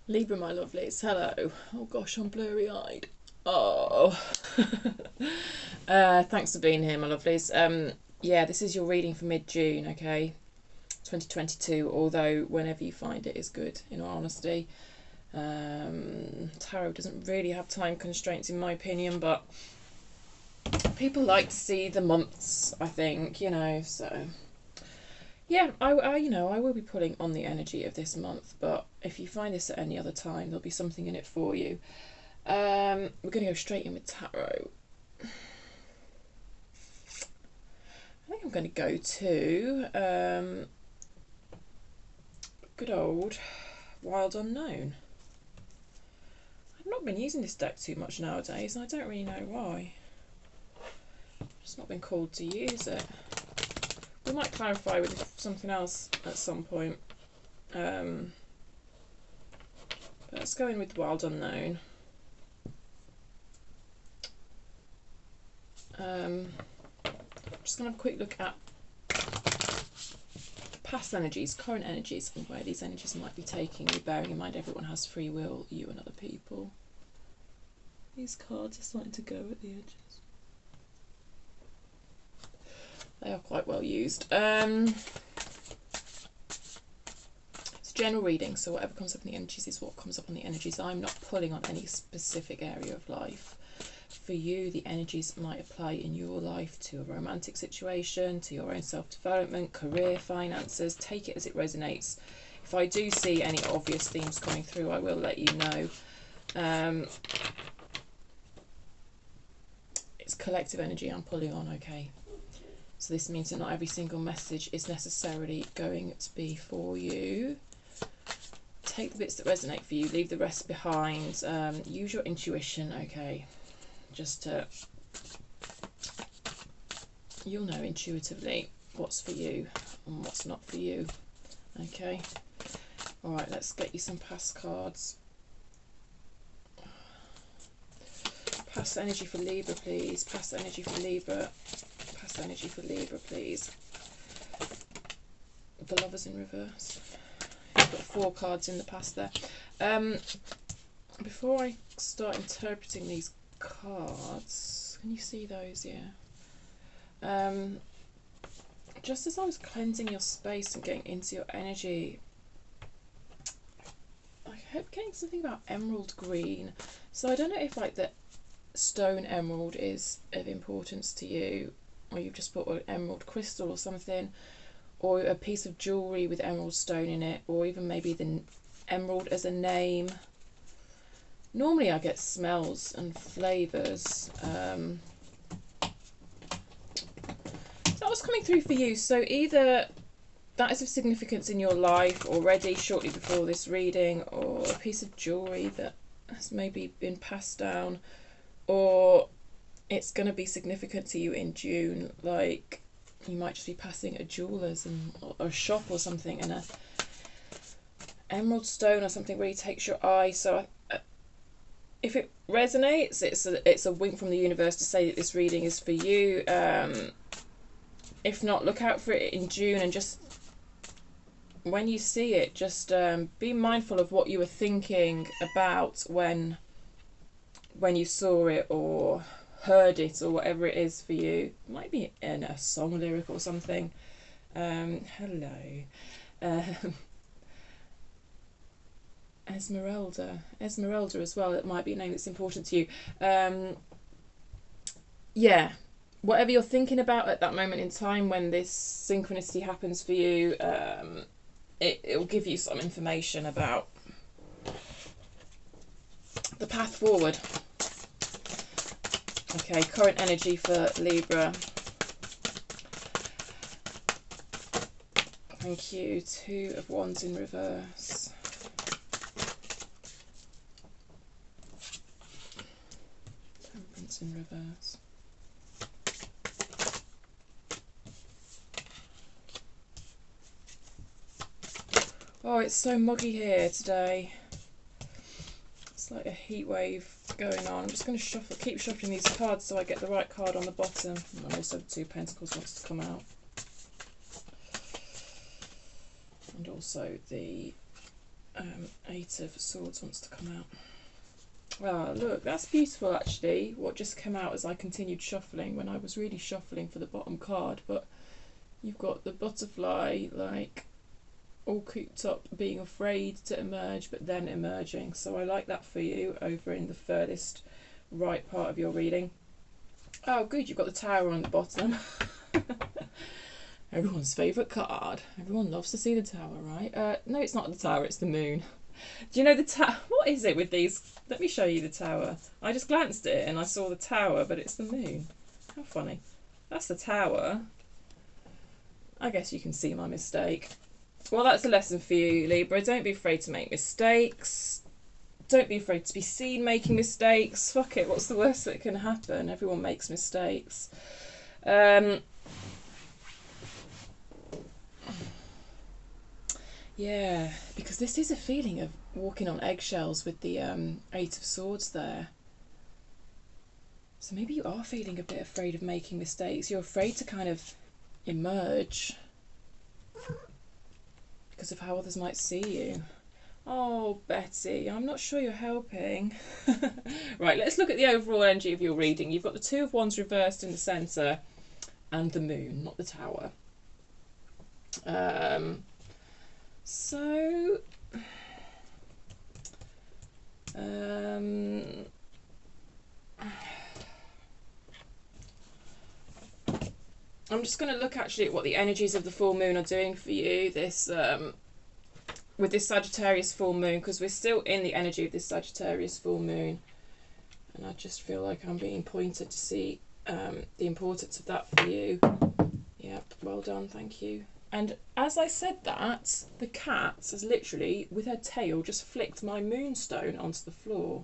Libra, my lovelies, hello. Oh gosh, I'm blurry-eyed. Oh. Thanks for being here, my lovelies. Yeah, this is your reading for mid-June, okay? 2022, although whenever you find it is good, in all honesty. Tarot doesn't really have time constraints, in my opinion, but people like to see the months, I think, so... Yeah, I will be pulling on the energy of this month, but if you find this at any other time, there'll be something in it for you. We're going to go straight in with tarot. I think I'm going to go to good old Wild Unknown. I've not been using this deck too much nowadays, and I don't really know why. I've just not been called to use it. We might clarify with something else at some point. But let's go in with Wild Unknown. Just going to have a quick look at past energies, current energies, and where these energies might be taking you, bearing in mind everyone has free will, you and other people. These cards are starting to go at the edges. They are quite well used. It's a general reading, so whatever comes up in the energies is what comes up on the energies. I'm not pulling on any specific area of life. For you, the energies might apply in your life to a romantic situation, to your own self-development, career, finances. Take it as it resonates. If I do see any obvious themes coming through, I will let you know. It's collective energy I'm pulling on, okay? So this means that not every single message is necessarily going to be for you. Take the bits that resonate for you, leave the rest behind. Use your intuition, okay? Just to, you'll know intuitively what's for you and what's not for you, okay? All right, let's get you some past cards. Past energy for Libra, please. Past energy for Libra. Past energy for Libra, please. The Lovers in reverse. You've got 4 cards in the past there. Before I start interpreting these cards, can you see those? Yeah. Just as I was cleansing your space and getting into your energy, I kept getting something about emerald green. So I don't know if like the stone emerald is of importance to you, or you've just bought an emerald crystal or something, or a piece of jewellery with emerald stone in it, or even maybe the emerald as a name. Normally I get smells and flavours. So that was coming through for you. So either that is of significance in your life already, shortly before this reading, or a piece of jewellery that has maybe been passed down, or it's going to be significant to you in June. Like you might just be passing a jeweller's or a shop or something, and a emerald stone or something really takes your eye. So if it resonates, it's a wink from the universe to say that this reading is for you. If not, look out for it in June, and just when you see it, just be mindful of what you were thinking about when you saw it or heard it, or whatever it is for you. It might be in a song lyric or something. Hello. Esmeralda as well, it might be a name that's important to you. Yeah, whatever you're thinking about at that moment in time when this synchronicity happens for you, it'll give you some information about the path forward. Okay, current energy for Libra. Thank you. 2 of Wands in reverse. Temperance in reverse. Oh, it's so muggy here today. It's like a heat wave going on. I'm just going to keep shuffling these cards so I get the right card on the bottom. And also the 2 of Pentacles wants to come out. And also the Ace Eight of Swords wants to come out. Oh, look, that's beautiful actually, what just came out as I continued shuffling when I was really shuffling for the bottom card. But you've got the butterfly, like, all cooped up, being afraid to emerge, but then emerging. So I like that for you over in the furthest right part of your reading. Oh, good, you've got the Tower on the bottom. Everyone's favourite card. Everyone loves to see the Tower, right? No, it's not the Tower, it's the Moon. Do you know the Tower? What is it with these? Let me show you the Tower. I just glanced at it and I saw the Tower, but it's the Moon. How funny. That's the Tower. I guess you can see my mistake. Well, that's a lesson for you, Libra. Don't be afraid to make mistakes. Don't be afraid to be seen making mistakes. Fuck it, what's the worst that can happen? Everyone makes mistakes. Yeah, because this is a feeling of walking on eggshells with the Eight of Swords there. So maybe you are feeling a bit afraid of making mistakes. You're afraid to kind of emerge because of how others might see you. Oh, Betty, I'm not sure you're helping. Right, let's look at the overall energy of your reading. You've got the Two of Wands reversed in the centre and the Moon, not the Tower. So, I'm just going to look actually at what the energies of the full moon are doing for you this with this Sagittarius full moon, because we're still in the energy of this Sagittarius full moon, and I just feel like I'm being pointed to see the importance of that for you. Yep, well done, thank you. And as I said that, the cat has literally, with her tail, just flicked my moonstone onto the floor.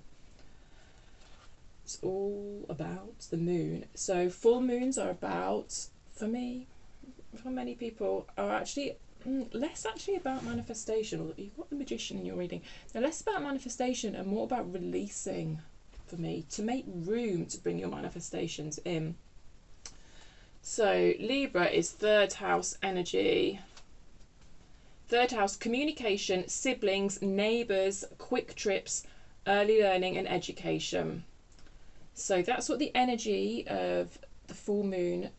It's all about the moon. So full moons are about, for me, for many people, are actually less actually about manifestation. You've got the Magician in your reading. They're less about manifestation and more about releasing, for me, to make room to bring your manifestations in. So Libra is third house energy. Third house, communication, siblings, neighbours, quick trips, early learning and education. So that's what the energy of the full moon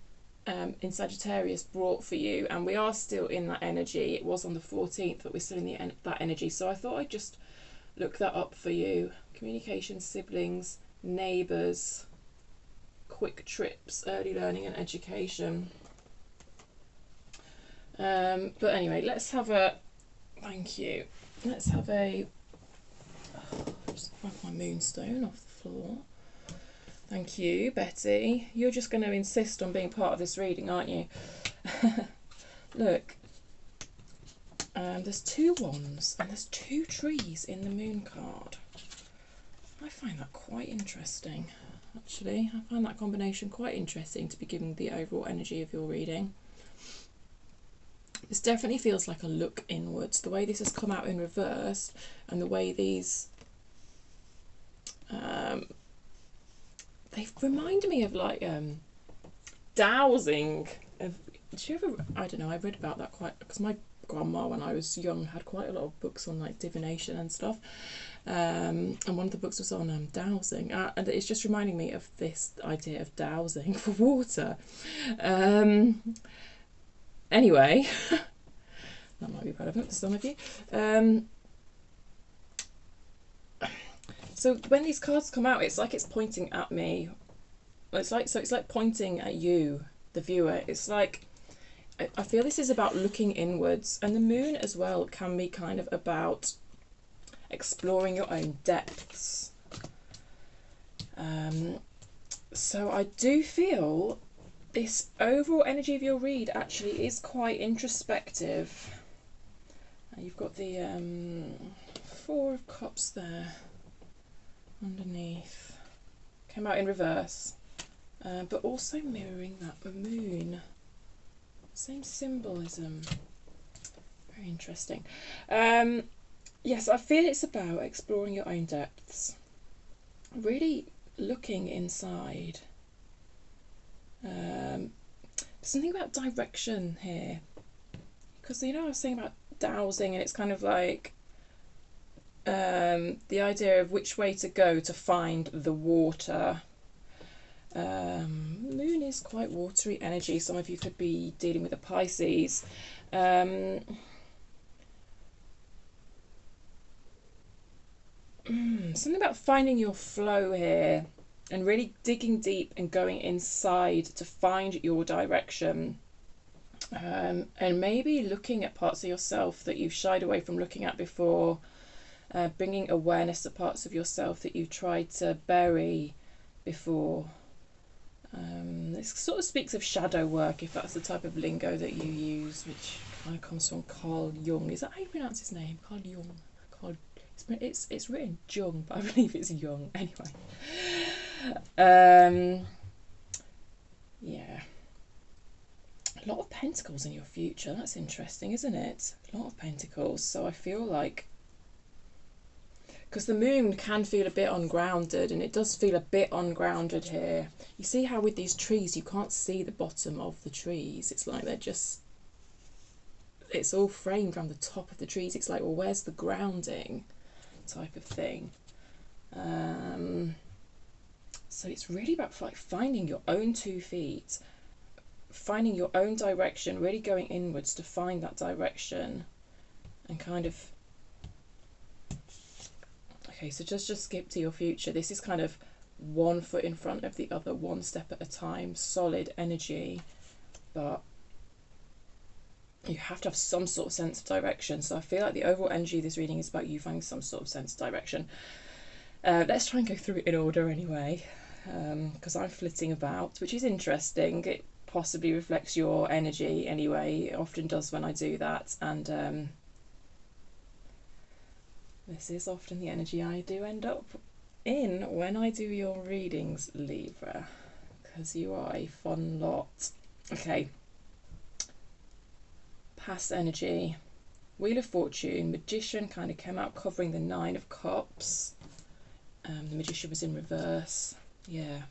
in Sagittarius brought for you, and we are still in that energy. It was on the 14th, but we're still in that energy. So I thought I'd just look that up for you. Communication, siblings, neighbours, quick trips, early learning and education. But anyway, let's have a, thank you, let's have a, just grab my moonstone off the floor. Thank you, Betty. You're just going to insist on being part of this reading, aren't you? Look, there's two wands and there's two trees in the moon card. I find that quite interesting. Actually, I find that combination quite interesting to be giving the overall energy of your reading. This definitely feels like a look inwards. The way this has come out in reverse and the way these they've reminded me of like dowsing. Did you ever? I don't know. I read about that quite, because my grandma when I was young had quite a lot of books on like divination and stuff. And one of the books was on dowsing, and it's just reminding me of this idea of dowsing for water. Anyway, that might be relevant for some of you. So when these cards come out, it's like it's pointing at me. It's like pointing at you, the viewer. It's like, I feel this is about looking inwards, and the moon as well can be kind of about exploring your own depths. So I do feel this overall energy of your read actually is quite introspective. You've got the Four of Cups there underneath. Came out in reverse, but also mirroring that moon. Same symbolism. Very interesting. Yes, I feel it's about exploring your own depths. Really looking inside. There's something about direction here. Because, you know, I was saying about dowsing, and it's kind of like The idea of which way to go to find the water. Moon is quite watery energy. Some of you could be dealing with a Pisces. Something about finding your flow here and really digging deep and going inside to find your direction. And maybe looking at parts of yourself that you've shied away from looking at before, bringing awareness to parts of yourself that you've tried to bury before. This sort of speaks of shadow work, if that's the type of lingo that you use, which kind of comes from Carl Jung. Is that how you pronounce his name? Carl Jung. It's written Jung, but I believe it's Jung. Anyway. Yeah. A lot of pentacles in your future. That's interesting, isn't it? A lot of pentacles. So I feel like, because the moon can feel a bit ungrounded, and it does feel a bit ungrounded here. You see how with these trees you can't see the bottom of the trees. It's like they're just, it's all framed from the top of the trees. It's like, well, where's the grounding type of thing? So it's really about like finding your own 2 feet, finding your own direction, really going inwards to find that direction, and kind of, okay, so just skip to your future. This is kind of 1 foot in front of the other, 1 step at a time, solid energy, but you have to have some sort of sense of direction. So I feel like the overall energy of this reading is about you finding some sort of sense of direction. Let's try and go through it in order anyway, because I'm flitting about, which is interesting. It possibly reflects your energy anyway. It often does when I do that, and this is often the energy I do end up in when I do your readings, Libra, because you are a fun lot. Okay. Past energy. Wheel of Fortune. Magician kind of came out covering the 9 of Cups. The Magician was in reverse. Yeah.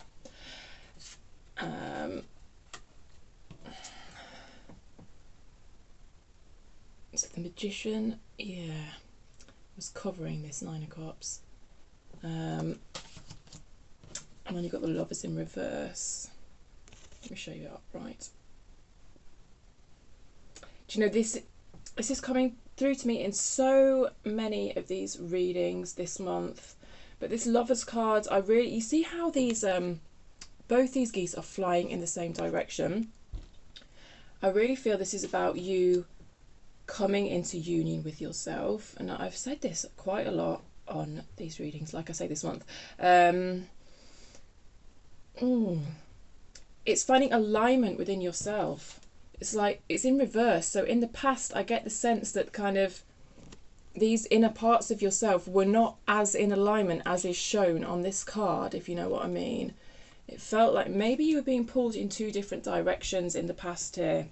So the Magician, yeah, was covering this 9 of Cups. And then you've got the Lovers in reverse. Let me show you upright. Do you know, this is coming through to me in so many of these readings this month. But this Lovers card, you see how these, both these geese are flying in the same direction. I really feel this is about you coming into union with yourself. And I've said this quite a lot on these readings, like I say this month. It's finding alignment within yourself. It's like, it's in reverse. So in the past, I get the sense that kind of these inner parts of yourself were not as in alignment as is shown on this card, if you know what I mean. It felt like maybe you were being pulled in 2 different directions in the past here.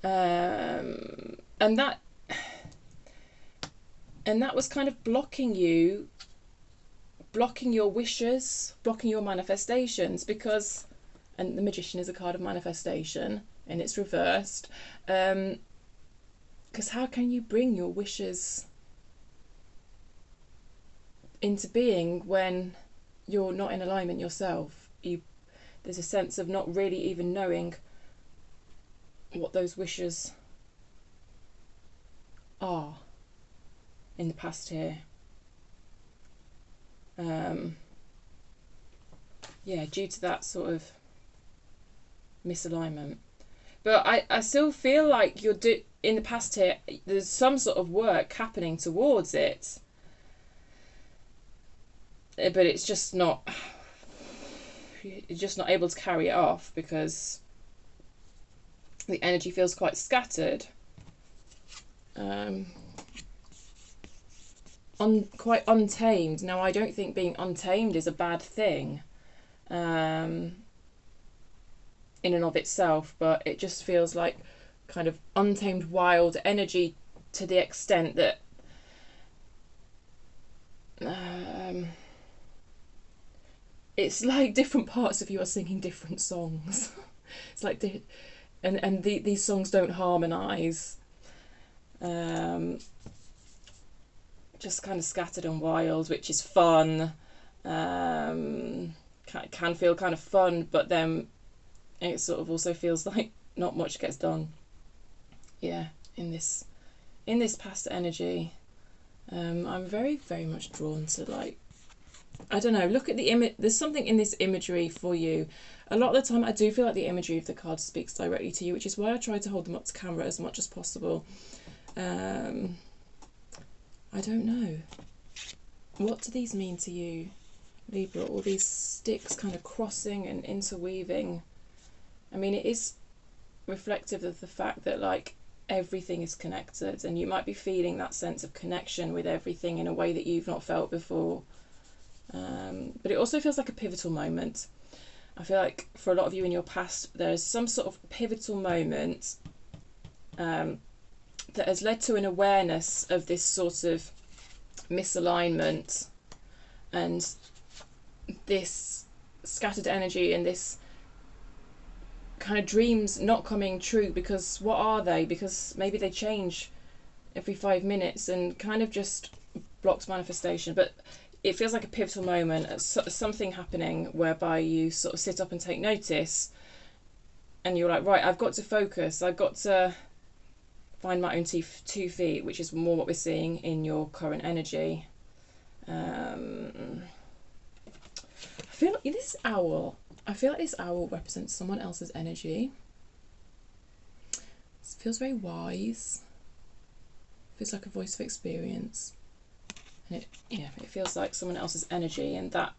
And that was kind of blocking you, blocking your wishes, blocking your manifestations, because, and the Magician is a card of manifestation and it's reversed, because how can you bring your wishes into being when you're not in alignment yourself? There's a sense of not really even knowing what those wishes are in the past here. Yeah, due to that sort of misalignment. But I still feel like in the past here, there's some sort of work happening towards it. But it's just not, you're just not able to carry it off because the energy feels quite scattered. Quite untamed. Now, I don't think being untamed is a bad thing in and of itself, but it just feels like kind of untamed wild energy to the extent that it's like different parts of you are singing different songs. It's like these songs don't harmonize. just kind of scattered and wild, which is fun. Can feel kind of fun, but then it sort of also feels like not much gets done. Yeah, in this past energy, I'm very, very much drawn to, like, I don't know, look at the image. There's something in this imagery for you. A lot of the time I do feel like the imagery of the cards speaks directly to you, which is why I try to hold them up to camera as much as possible. I don't know. What do these mean to you, Libra? All these sticks kind of crossing and interweaving. I mean, it is reflective of the fact that, like, everything is connected, and you might be feeling that sense of connection with everything in a way that you've not felt before. But it also feels like a pivotal moment. I feel like for a lot of you in your past, there's some sort of pivotal moment that has led to an awareness of this sort of misalignment and this scattered energy and this kind of dreams not coming true, because what are they? Because maybe they change every 5 minutes and kind of just blocks manifestation. But it feels like a pivotal moment, something happening whereby you sort of sit up and take notice, and you're like, right, I've got to focus, I've got to find my own 2 feet, which is more what we're seeing in your current energy. I feel like this owl, represents someone else's energy. It feels very wise. Feels like a voice of experience. And it feels like someone else's energy, and that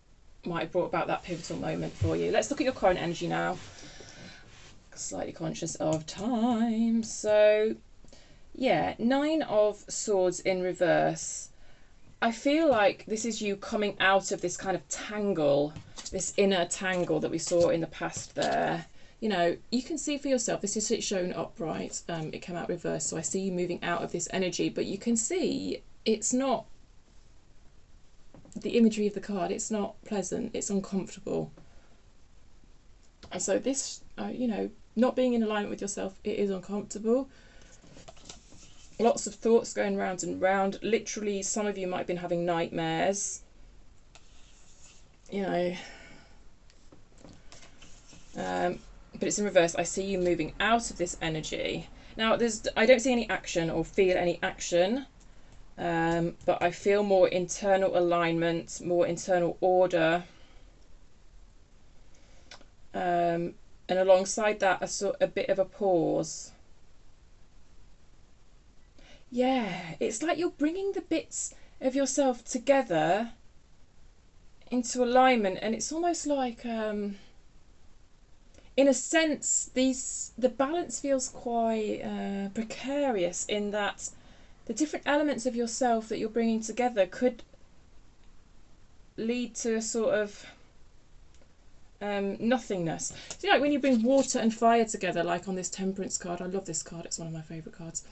might have brought about that pivotal moment for you. Let's look at your current energy now. Slightly conscious of time. So, yeah, 9 of Swords in reverse. I feel like this is you coming out of this kind of tangle, this inner tangle that we saw in the past there. You know, you can see for yourself, this is shown upright, it came out reverse, so I see you moving out of this energy, but you can see it's not the imagery of the card, it's not pleasant, it's uncomfortable. And so this, you know, not being in alignment with yourself, it is uncomfortable. Lots of thoughts going round and round. Literally, some of you might have been having nightmares. You know. But it's in reverse. I see you moving out of this energy. Now, I don't see any action or feel any action. But I feel more internal alignment, more internal order. And alongside that, a bit of a pause. Yeah, it's like you're bringing the bits of yourself together into alignment, and it's almost like, in a sense, the balance feels quite precarious, in that the different elements of yourself that you're bringing together could lead to a sort of nothingness. So, like when you bring water and fire together, like on this Temperance card, I love this card, it's one of my favourite cards.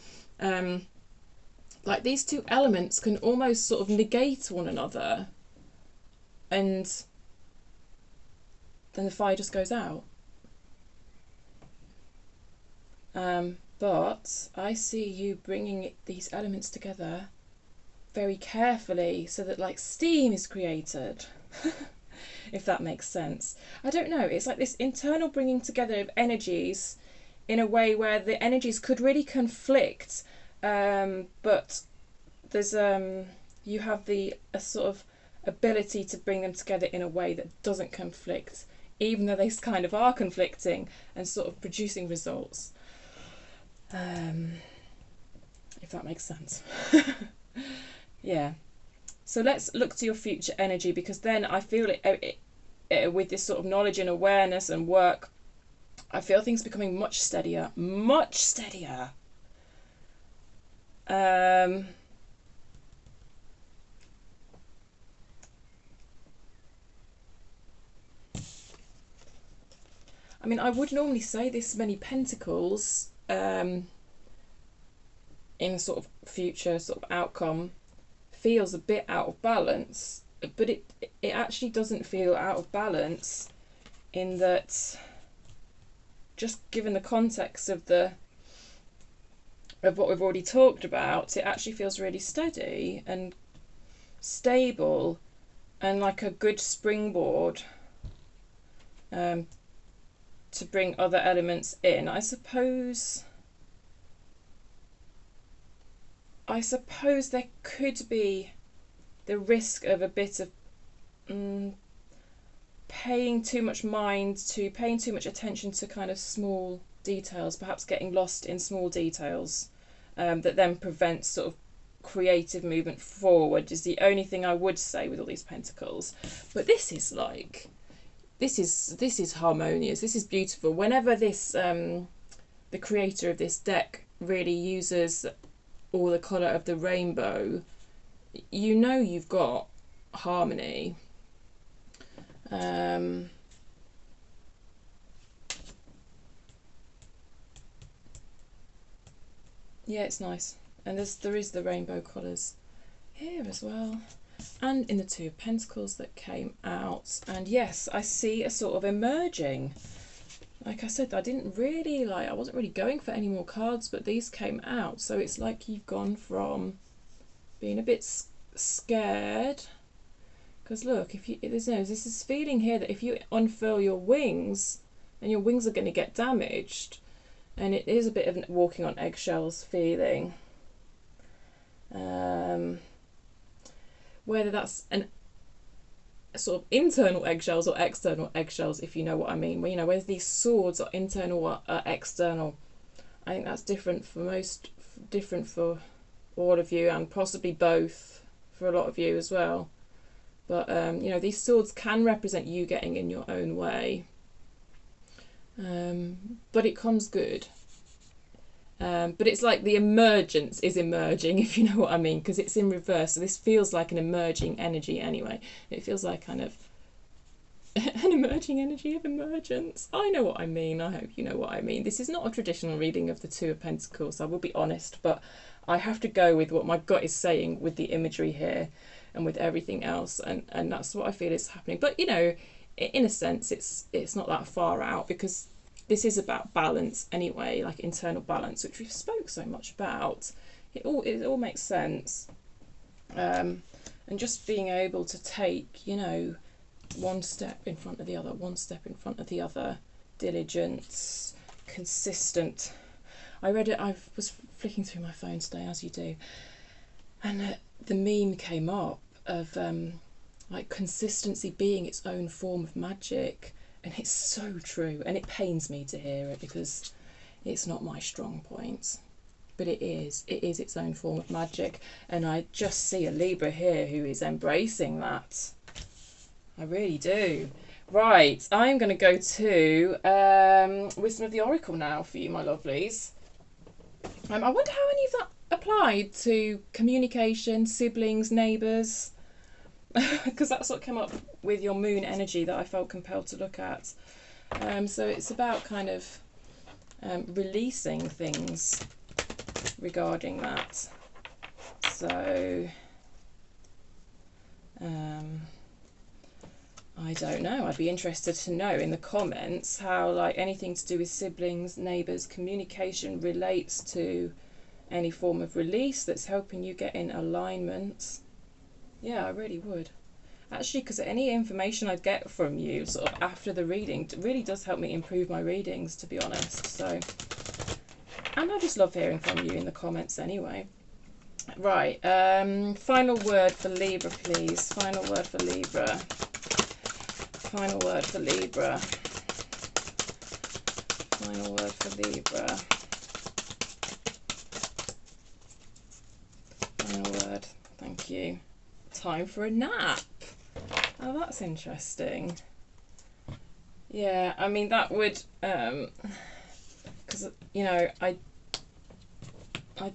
Like these 2 elements can almost sort of negate one another, and then the fire just goes out. But I see you bringing these elements together very carefully so that, like, steam is created, if that makes sense. I don't know, it's like this internal bringing together of energies in a way where the energies could really conflict, but there's you have a sort of ability to bring them together in a way that doesn't conflict, even though they kind of are conflicting and sort of producing results. If that makes sense. Yeah. So let's look to your future energy, because then I feel it with this sort of knowledge and awareness and work, I feel things becoming much steadier. Much steadier. I mean, I would normally say this many pentacles in a sort of future sort of outcome feels a bit out of balance, but it actually doesn't feel out of balance, in that, just given the context of what we've already talked about, it actually feels really steady and stable and like a good springboard to bring other elements in. I suppose there could be the risk of a bit of paying too much attention to kind of small details, perhaps getting lost in small details, that then prevents sort of creative movement forward, is the only thing I would say with all these pentacles. But this is harmonious, this is beautiful. Whenever this the creator of this deck really uses all the colour of the rainbow, you know you've got harmony. Yeah, it's nice. And there is the rainbow colours here as well, and in the Two of Pentacles that came out. And yes, I see a sort of emerging. Like I said, I wasn't really going for any more cards, but these came out. So it's like you've gone from being a bit scared, because look, there's this feeling here that if you unfurl your wings, then your wings are going to get damaged, and it is a bit of a walking on eggshells feeling. Whether that's a sort of internal eggshells or external eggshells, if you know what I mean. Well, whether these swords are internal or external, I think that's different for all of you, and possibly both for a lot of you as well. But these swords can represent you getting in your own way, but it comes good. But it's like the emergence is emerging, if you know what I mean, because it's in reverse. So this feels like an emerging energy anyway. It feels like kind of an emerging energy of emergence. I know what I mean. I hope you know what I mean. This is not a traditional reading of the Two of Pentacles, I will be honest, but I have to go with what my gut is saying with the imagery here and with everything else, and that's what I feel is happening. But in a sense, it's not that far out, because this is about balance anyway, like internal balance, which we've spoke so much about. It all makes sense, and just being able to take, one step in front of the other, diligence, consistent. I read it. I was flicking through my phone today, as you do, and the meme came up of like consistency being its own form of magic. And it's so true, and it pains me to hear it, because it's not my strong point, but it is its own form of magic. And I just see a Libra here who is embracing that. I really do. Right, I'm going to go to Wisdom of the Oracle now for you, my lovelies. I wonder how any of that applied to communication, siblings, neighbours, because that's what came up with your moon energy that I felt compelled to look at. So it's about kind of releasing things regarding that. So I don't know. I'd be interested to know in the comments how, like, anything to do with siblings, neighbours, communication relates to any form of release that's helping you get in alignment. Yeah, I really would. Actually, because any information I get from you sort of after the reading really does help me improve my readings, to be honest. So, and I just love hearing from you in the comments anyway. Right, final word for Libra, please. Final word for Libra. Final word for Libra. Final word for Libra. Final word. Thank you. Time for a nap. Oh, that's interesting. Yeah, I mean, that would, because, I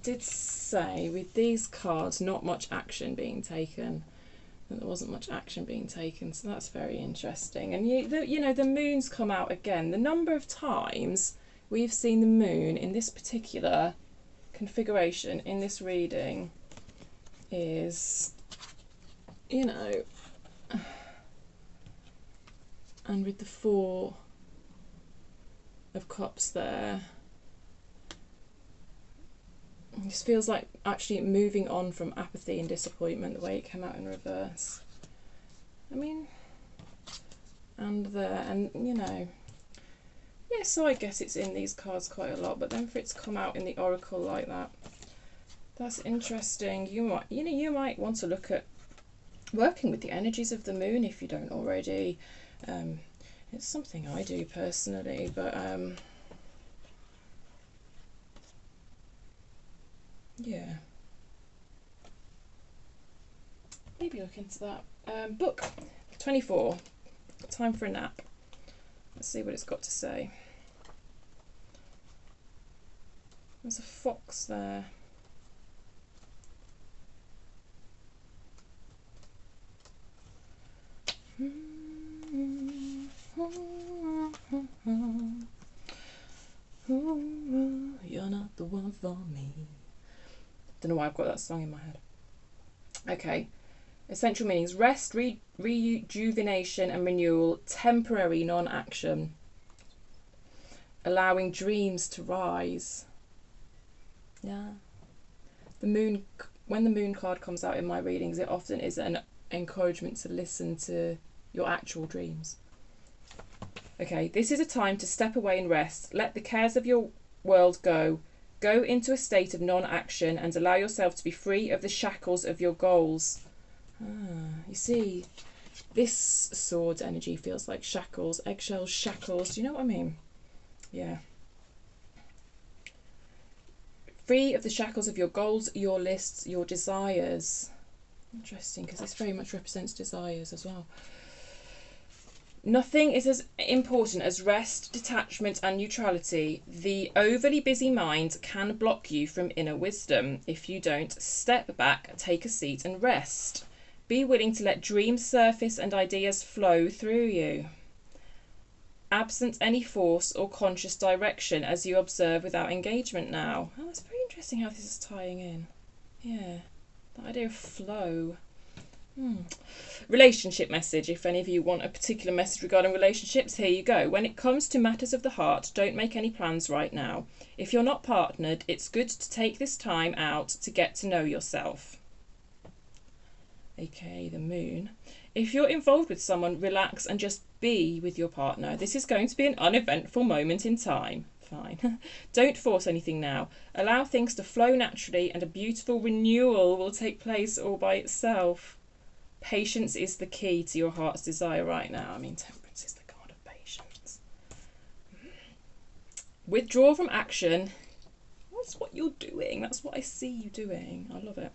did say with these cards, not much action being taken. There wasn't much action being taken, so that's very interesting. And the moon's come out again. The number of times we've seen the moon in this particular configuration in this reading is, and with the Four of Cups there, This feels like actually moving on from apathy and disappointment, the way it came out in reverse. I mean, and there, and you know, yeah, so I guess it's in these cards quite a lot, but then for it to come out in the oracle like that, that's interesting. You might want to look at working with the energies of the moon if you don't already. It's something I do personally, but yeah, maybe look into that. Book 24, time for a nap. Let's see what it's got to say. There's a fox there. You're not the one for me. Don't know why I've got that song in my head. Okay. Essential meanings: rest, rejuvenation and renewal, temporary non-action, allowing dreams to rise. Yeah. The moon, when the moon card comes out in my readings, it often is an encouragement to listen to your actual dreams. Okay, this is a time to step away and rest. Let the cares of your world go. Go into a state of non-action and allow yourself to be free of the shackles of your goals. You see, this sword energy feels like shackles, eggshells, shackles. Do you know what I mean? Yeah. Free of the shackles of your goals, your lists, your desires. Interesting, because this very much represents desires as well. Nothing is as important as rest, detachment and neutrality. The overly busy mind can block you from inner wisdom. If you don't step back, take a seat and rest. Be willing to let dreams surface and ideas flow through you. Absent any force or conscious direction as you observe without engagement now. Oh, that's very interesting how this is tying in. Yeah, the idea of flow. Relationship message. If any of you want a particular message regarding relationships, here you go. When it comes to matters of the heart, don't make any plans right now. If you're not partnered, it's good to take this time out to get to know yourself. aka the moon. If you're involved with someone, relax and just be with your partner. This is going to be an uneventful moment in time. Fine. Don't force anything now. Allow things to flow naturally and a beautiful renewal will take place all by itself. Patience is the key to your heart's desire right now. I mean, Temperance is the card of patience. Withdraw from action. That's what you're doing. That's what I see you doing. I love it.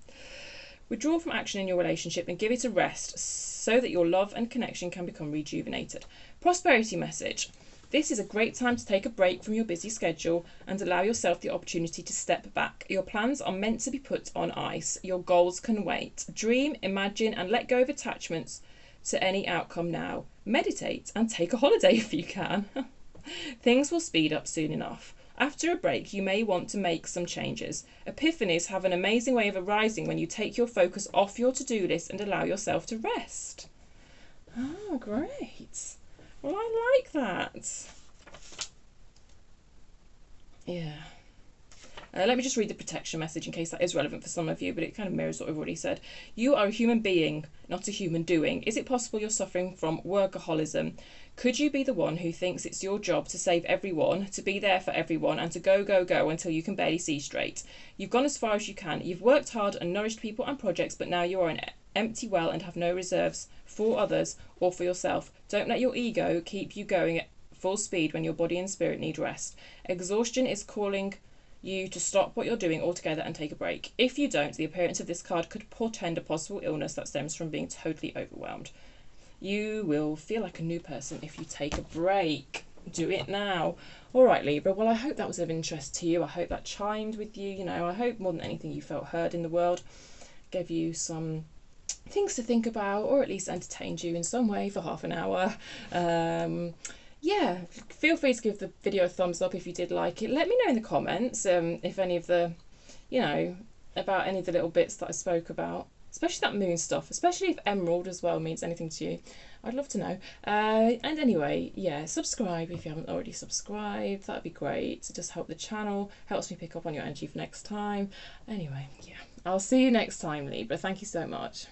Withdraw from action in your relationship and give it a rest so that your love and connection can become rejuvenated. Prosperity message. This is a great time to take a break from your busy schedule and allow yourself the opportunity to step back. Your plans are meant to be put on ice. Your goals can wait. Dream, imagine and let go of attachments to any outcome now. Meditate and take a holiday if you can. Things will speed up soon enough. After a break, you may want to make some changes. Epiphanies have an amazing way of arising when you take your focus off your to-do list and allow yourself to rest. Oh, great. Well, I like that. Yeah. Let me just read the protection message in case that is relevant for some of you, but it kind of mirrors what I've already said. You are a human being, not a human doing. Is it possible you're suffering from workaholism? Could you be the one who thinks it's your job to save everyone, to be there for everyone, and to go, go, go until you can barely see straight? You've gone as far as you can. You've worked hard and nourished people and projects, but now you are an empty well and have no reserves for others or for yourself. Don't let your ego keep you going at full speed when your body and spirit need rest. Exhaustion is calling you to stop what you're doing altogether and take a break. If you don't, the appearance of this card could portend a possible illness that stems from being totally overwhelmed. You will feel like a new person if you take a break. Do it now. All right, Libra. Well, I hope that was of interest to you. I hope that chimed with you. You know, I hope more than anything you felt heard in the world, gave you some things to think about, or at least entertained you in some way for half an hour. Yeah, feel free to give the video a thumbs up if you did like it. Let me know in the comments if any of the, you know, about any of the little bits that I spoke about especially that moon stuff, especially if emerald as well means anything to you. I'd love to know. And anyway, yeah, subscribe if you haven't already subscribed. That'd be great to just help the channel, helps me pick up on your energy for next time. Anyway, yeah, I'll see you next time, Libra. Thank you so much.